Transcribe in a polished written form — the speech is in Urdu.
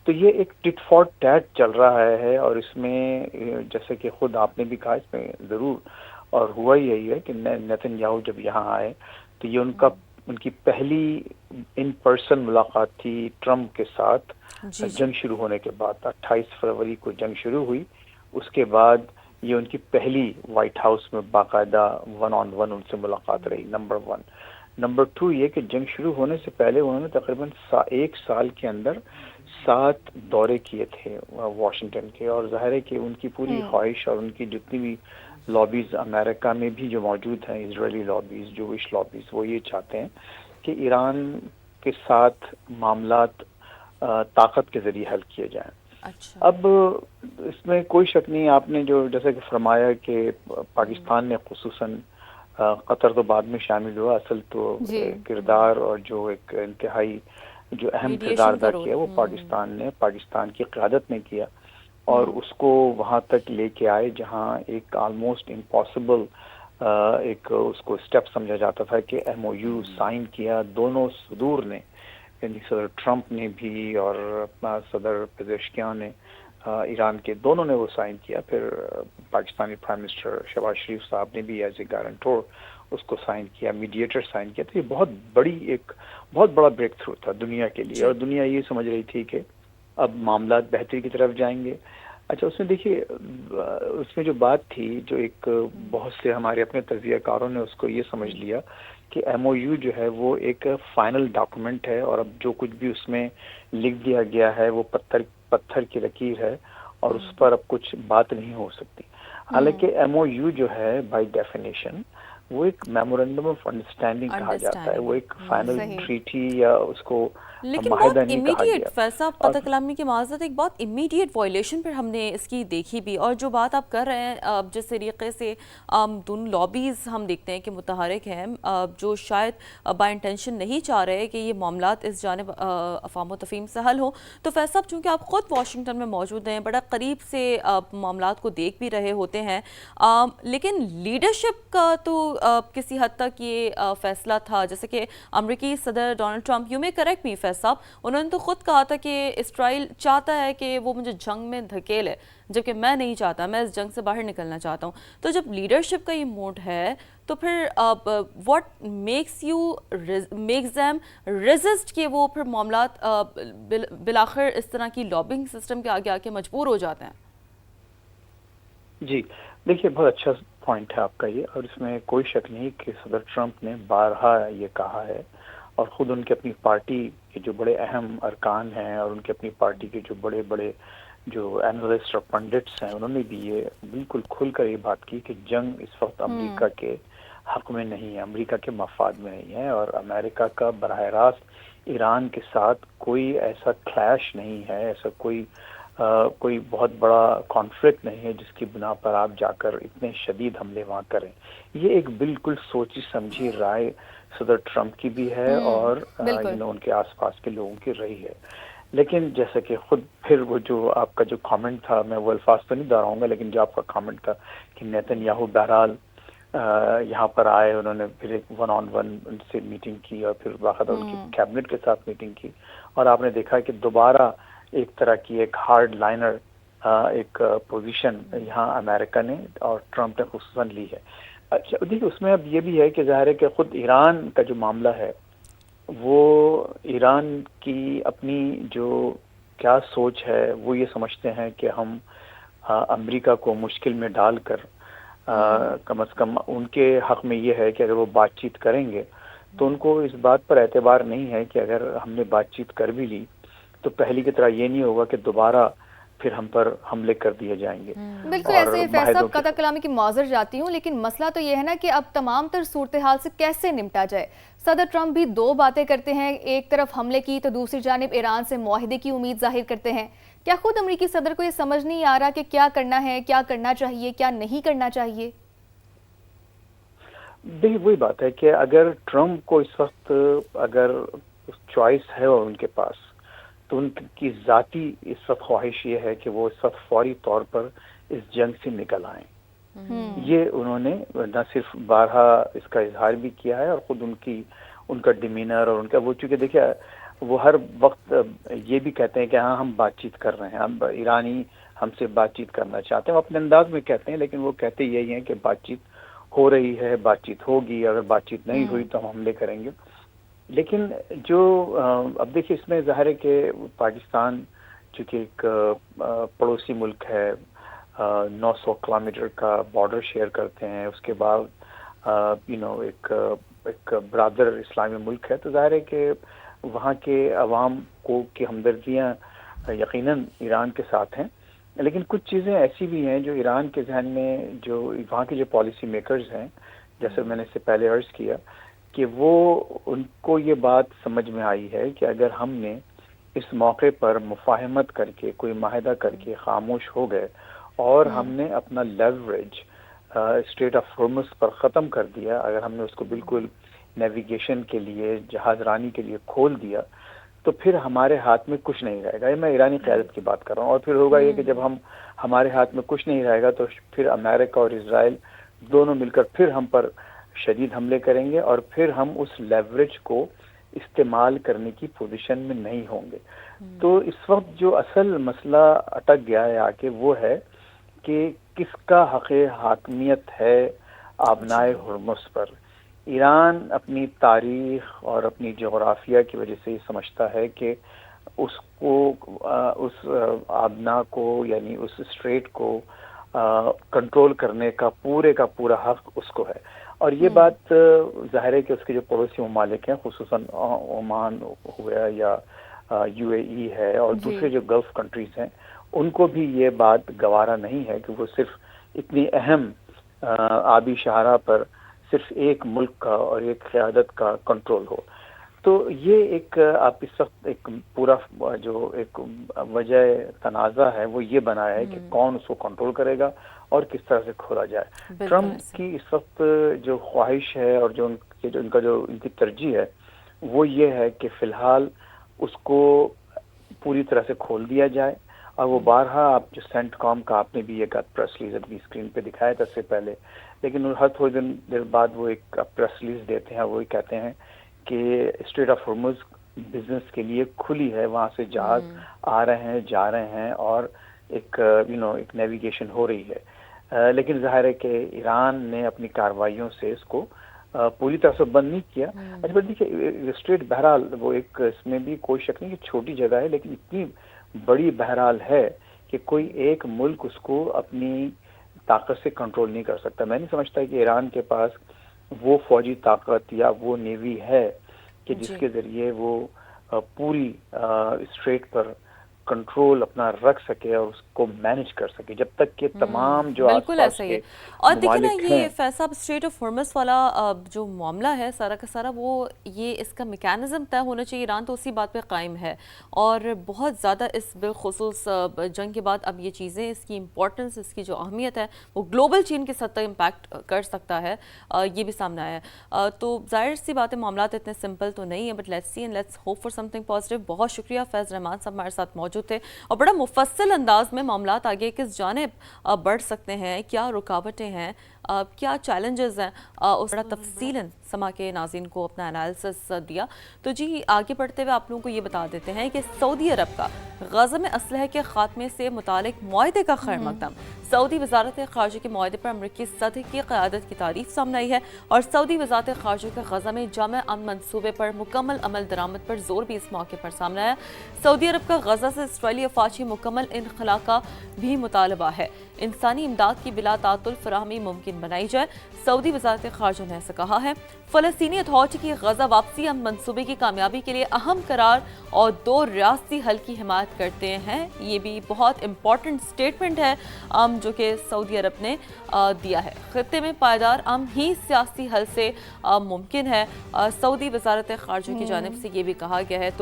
تو یہ ایک ٹٹ فار ٹیٹ چل رہا ہے، اور اس میں جیسے کہ خود آپ نے بھی کہا اس میں ضرور، اور ہوا یہی ہے کہ نیتن یاہو جب یہاں آئے تو یہ ان کی پہلی ان پرسن ملاقات تھی ٹرمپ کے ساتھ جی جی جنگ شروع ہونے کے بعد. 28 فروری کو جنگ شروع ہوئی، اس کے بعد یہ ان کی پہلی وائٹ ہاؤس میں باقاعدہ ون آن ون ان سے ملاقات رہی. نمبر 1. نمبر 2 یہ کہ جنگ شروع ہونے سے پہلے انہوں نے تقریباً 1 سال کے اندر 7 دورے کیے تھے واشنگٹن کے، اور ظاہر ہے کہ ان کی پوری خواہش اور ان کی جتنی بھی لابیز امریکہ میں بھی جو موجود ہیں، اسرائیلی لابیز، جوش لابیز، وہ یہ چاہتے ہیں کہ ایران کے ساتھ معاملات طاقت کے ذریعے حل کیے جائیں. اچھا اب اس میں کوئی شک نہیں، آپ نے جو جیسا کہ فرمایا کہ پاکستان نے خصوصاً قطر تو بعد میں شامل ہوا، اصل تو جی کردار اور جو ایک انتہائی جو اہم کردار میڈیشن ادا کا رول کیا وہ پاکستان کی قیادت نے کیا، اور اس کو وہاں تک لے کے آئے جہاں ایک آلموسٹ امپاسبل ایک اس کو اسٹیپ سمجھا جاتا تھا کہ ایم او یو سائن کیا دونوں صدور نے، یعنی صدر ٹرمپ نے بھی اور صدر پزیشکیان نے، ایران کے دونوں نے وہ سائن کیا. پھر پاکستانی پرائم منسٹر شہباز شریف صاحب نے بھی ایز اے گارنٹور اس کو سائن کیا، میڈیٹر سائن کیا. تو یہ بہت بڑا بریک تھرو تھا دنیا کے لیے، جی اور دنیا یہ سمجھ رہی تھی کہ اب معاملات بہتری کی طرف جائیں گے. اچھا، اس میں دیکھیے اس میں جو بات تھی، جو ایک بہت سے ہمارے اپنے تجزیہ کاروں نے اس کو یہ سمجھ لیا کہ ایم او یو جو ہے وہ ایک فائنل ڈاکومنٹ ہے، اور اب جو کچھ بھی اس میں لکھ دیا گیا ہے وہ پتھر کی لکیر ہے، اور اس پر اب کچھ بات نہیں ہو سکتی. حالانکہ ایم او یو جو ہے بائی ڈیفینیشن وہ ایک میمورینڈم آف انڈرسٹینڈنگ کہا جاتا ہے، وہ ایک فائنل صحیح. ٹریٹی یا اس کو لیکن معاہدہ بہت نہیں کہا امیڈیٹ گیا. فیصلہ اور قطع کلامی کی معذرت، ایک بہت امیڈیٹ وائلیشن پھر ہم نے اس کی دیکھی بھی. اور جو بات آپ کر رہے ہیں جس طریقے سے دونوں لابیز ہم دیکھتے ہیں کہ متحرک ہیں، جو شاید بائی انٹینشن نہیں چاہ رہے کہ یہ معاملات اس جانب افہام و تفہیم سے حل ہوں. تو فیصلہ چونکہ آپ خود واشنگٹن میں موجود ہیں، بڑا قریب سے معاملات کو دیکھ بھی رہے ہوتے ہیں، لیکن لیڈرشپ کا تو کسی حد تک یہ فیصلہ تھا، جیسے کہ امریکی صدر ڈونلڈ ٹرمپ، یو میں کریکٹ می فیصل صاحب، انہوں نے تو خود کہا تھا کہ اسرائیل چاہتا ہے کہ وہ مجھے جنگ میں دھکیلے، جبکہ میں نہیں چاہتا، میں اس جنگ سے باہر نکلنا چاہتا ہوں. تو جب لیڈرشپ کا یہ موڈ ہے تو پھر واٹ میکس them resist کہ وہ پھر معاملات بالآخر اس طرح کی لابنگ سسٹم کے آگے آ کے مجبور ہو جاتے ہیں. جی دیکھیے، بہت اچھا پوائنٹ ہے آپ کا یہ، اور اس میں کوئی شک نہیں کہ صدر ٹرمپ نے بارہا یہ کہا ہے، اور خود ان کے اپنی پارٹی کے جو بڑے اہم ارکان ہیں اور ان کے اپنی پارٹی کے جو بڑے بڑے جو اینالسٹ اور پنڈٹس ہیں، انہوں نے بھی یہ بالکل کھل کر یہ بات کی کہ جنگ اس وقت امریکہ کے حق میں نہیں ہے، امریکہ کے مفاد میں نہیں ہے، اور امریکہ کا براہ راست ایران کے ساتھ کوئی ایسا کلیش نہیں ہے، ایسا کوئی بہت بڑا کانفلکٹ نہیں ہے جس کی بنا پر آپ جا کر اتنے شدید حملے وہاں کریں. یہ ایک بالکل سوچی سمجھی رائے صدر ٹرمپ کی بھی ہے، اور بالکل. ان کے آس پاس کے لوگوں کی رہی ہے. لیکن جیسا کہ خود پھر وہ جو آپ کا جو کامنٹ تھا، میں وہ الفاظ تو نہیں دہراؤں گا، لیکن جو آپ کا کامنٹ تھا کہ نیتن یاہو بہرحال یہاں پر آئے، انہوں نے پھر ایک ون آن ون ان سے میٹنگ کی، اور پھر باقاعدہ ان کی کیبنٹ کے ساتھ میٹنگ کی، اور آپ نے دیکھا کہ دوبارہ ایک طرح کی ایک ہارڈ لائنر ایک پوزیشن یہاں امریکہ نے اور ٹرمپ نے خصوصاً لی ہے. اچھا دیکھیے، اس میں اب یہ بھی ہے کہ ظاہر ہے کہ خود ایران کا جو معاملہ ہے وہ ایران کی اپنی جو کیا سوچ ہے، وہ یہ سمجھتے ہیں کہ ہم امریکہ کو مشکل میں ڈال کر کم از کم ان کے حق میں یہ ہے کہ اگر وہ بات چیت کریں گے تو ان کو اس بات پر اعتبار نہیں ہے کہ اگر ہم نے بات چیت کر بھی لی تو پہلی کی طرح یہ نہیں ہوگا کہ دوبارہ پھر ہم پر حملے کر دیے جائیں گے. بالکل اور ایسے فیصل معاہدوں صاحب، کے قطع کلامی کی معذر جاتی ہوں، لیکن مسئلہ تو یہ ہے نا کہ اب تمام تر صورتحال سے کیسے نمٹا جائے. صدر ٹرمپ بھی دو باتیں کرتے ہیں، ایک طرف حملے کی تو دوسری جانب ایران سے معاہدے کی امید ظاہر کرتے ہیں. کیا خود امریکی صدر کو یہ سمجھ نہیں آ رہا کہ کیا کرنا ہے، کیا کرنا چاہیے، کیا نہیں کرنا چاہیے؟ دیکھیے وہی بات ہے کہ اگر ٹرمپ کو اس وقت اگر چوائس ہے اور ان کے پاس، تو ان کی ذاتی اس وقت خواہش یہ ہے کہ وہ اس وقت فوری طور پر اس جنگ سے نکل آئیں. یہ انہوں نے نہ صرف بارہا اس کا اظہار بھی کیا ہے، اور خود ان کا ڈیمینر اور ان کا وہ، چونکہ دیکھیے وہ ہر وقت یہ بھی کہتے ہیں کہ ہاں ہم بات چیت کر رہے ہیں، ہم ایرانی ہم سے بات چیت کرنا چاہتے ہیں، وہ اپنے انداز میں کہتے ہیں، لیکن وہ کہتے یہی ہیں کہ بات چیت ہو رہی ہے، بات چیت ہوگی، اگر بات چیت نہیں ہوئی تو ہم حملے کریں گے۔ لیکن جو اب دیکھیے اس میں ظاہر ہے کہ پاکستان چونکہ ایک پڑوسی ملک ہے، 900 کلومیٹر کا بارڈر شیئر کرتے ہیں، اس کے بعد ایک برادر اسلامی ملک ہے، تو ظاہر ہے کہ وہاں کے عوام کو کی ہمدردیاں یقیناً ایران کے ساتھ ہیں، لیکن کچھ چیزیں ایسی بھی ہیں جو ایران کے ذہن میں، جو وہاں کے جو پالیسی میکرز ہیں، جیسے میں نے اس سے پہلے عرض کیا کہ وہ ان کو یہ بات سمجھ میں آئی ہے کہ اگر ہم نے اس موقع پر مفاہمت کر کے، کوئی معاہدہ کر کے خاموش ہو گئے اور ہم نے اپنا لیوریج اسٹریٹ آف ہارمز پر ختم کر دیا، اگر ہم نے اس کو بالکل نیویگیشن کے لیے، جہاز رانی کے لیے کھول دیا، تو پھر ہمارے ہاتھ میں کچھ نہیں رہے گا۔ یہ میں ایرانی قیادت کی بات کر رہا ہوں، اور پھر ہوگا یہ کہ جب ہمارے ہاتھ میں کچھ نہیں رہے گا تو پھر امریکہ اور اسرائیل دونوں مل کر پھر ہم پر شدید حملے کریں گے، اور پھر ہم اس لیوریج کو استعمال کرنے کی پوزیشن میں نہیں ہوں گے۔ تو اس وقت جو اصل مسئلہ اٹک گیا ہے آ کے وہ ہے کہ کس کا حق حاکمیت ہے آبنائے ہرمز پر۔ ایران اپنی تاریخ اور اپنی جغرافیہ کی وجہ سے یہ سمجھتا ہے کہ اس کو اس آبنا کو، یعنی اس اسٹریٹ کو کنٹرول کرنے کا پورا حق اس کو ہے، اور یہ بات ظاہر ہے کہ اس کے جو پڑوسی ممالک ہیں، خصوصاً عمان ہوا یا یو اے ای ہے اور دوسرے جو گلف کنٹریز ہیں، ان کو بھی یہ بات گوارا نہیں ہے کہ وہ صرف اتنی اہم آبی شاہراہ پر صرف ایک ملک کا اور ایک قیادت کا کنٹرول ہو۔ تو یہ ایک آپ اس وقت ایک پورا جو ایک وجہ تنازع ہے وہ یہ بنا ہے کہ کون اس کو کنٹرول کرے گا اور کس طرح سے کھولا جائے۔ ٹرمپ کی اس وقت جو خواہش ہے اور جو ان کی ترجیح ہے وہ یہ ہے کہ فی الحال اس کو پوری طرح سے کھول دیا جائے، اور وہ بارہا آپ جو سینٹ کام کا آپ نے بھی ایک پریس ریلیز اپنی اسکرین پہ دکھایا تھا اس سے پہلے، لیکن ہر تھوڑی دیر بعد وہ ایک پریس ریلیز دیتے ہیں، وہ کہتے ہیں کہ اسٹریٹ آف ہارمز بزنس کے لیے کھلی ہے، وہاں سے جہاز آ رہے ہیں، جا رہے ہیں، اور ایک ایک نیویگیشن ہو رہی ہے، لیکن ظاہر ہے کہ ایران نے اپنی کارروائیوں سے اس کو پوری طرح سے بند نہیں کیا۔ اچھا دیکھیے اسٹریٹ بہرحال وہ ایک، اس میں بھی کوئی شک نہیں کہ چھوٹی جگہ ہے، لیکن اتنی بڑی بہرحال ہے کہ کوئی ایک ملک اس کو اپنی طاقت سے کنٹرول نہیں کر سکتا۔ میں نہیں سمجھتا کہ ایران کے پاس وہ فوجی طاقت یا وہ نیوی ہے کہ جس کے ذریعے وہ پوری اسٹریٹ پر کنٹرول اپنا رکھ سکے اور اس کو مینج کر سکے، جب تک کہ تمام جو آس پاس کے اور دیکھیں نا ممالک یہ ہیں۔ فیصلہ اسٹریٹ آف ہارمز والا جو معاملہ ہے سارا کا سارا، وہ یہ اس کا میکانزم طے ہونا چاہیے۔ ایران تو اسی بات پہ قائم ہے، اور بہت زیادہ اس بالخصوص جنگ کے بعد اب یہ چیزیں، اس کی امپورٹنس، اس کی جو اہمیت ہے وہ گلوبل چین کے سطح امپیکٹ کر سکتا ہے، یہ بھی سامنے آیا ہے۔ تو ظاہر سی بات ہے معاملات اتنے سمپل تو نہیں ہے، but let's see and let's hope for something positive. بہت شکریہ، فیض رحمان صاحب ہمارے ساتھ موجود تھے، اور بڑا مفصل انداز میں معاملات آگے کس جانب بڑھ سکتے ہیں، کیا رکاوٹیں ہیں، کیا چیلنجز ہیں، اس بڑا تفصیلاً سما کے ناظرین کو اپنا انالیسس دیا۔ تو جی آگے بڑھتے ہوئے آپ لوگوں کو یہ بتا دیتے ہیں کہ سعودی عرب کا غزہ میں اسلحے کے خاتمے سے متعلق معاہدے کا خیر مقدم، سعودی وزارت خارجہ کے معاہدے پر امریکی صدر کی قیادت کی تعریف سامنے آئی ہے، اور سعودی وزارت خارجہ کے غزہ میں جامع امن منصوبے پر مکمل عمل درآمد پر زور بھی اس موقع پر سامنے آیا۔ سعودی عرب کا غزہ سے اسرائیلی افواج کی مکمل انخلا کا بھی مطالبہ ہے، انسانی امداد کی بلا تعطل فراہمی ممکن بنائی جائے۔ سعودی وزارت خارجہ نے ایسا کہا ہے۔ فلسطینی اتھارٹی کی غزہ واپسی امن منصوبے کی کامیابی کے لیے اہم قرار اور 2 ریاستی حل کی حمایت کرتے ہیں، یہ بھی بہت امپورٹنٹ سٹیٹمنٹ ہے جو کہ سعودی عرب نے دیا ہے۔ خطے میں پائیدار امن ہی سیاسی حل سے ممکن ہے، سعودی وزارت خارجہ کی جانب سے یہ بھی کہا گیا ہے۔ تو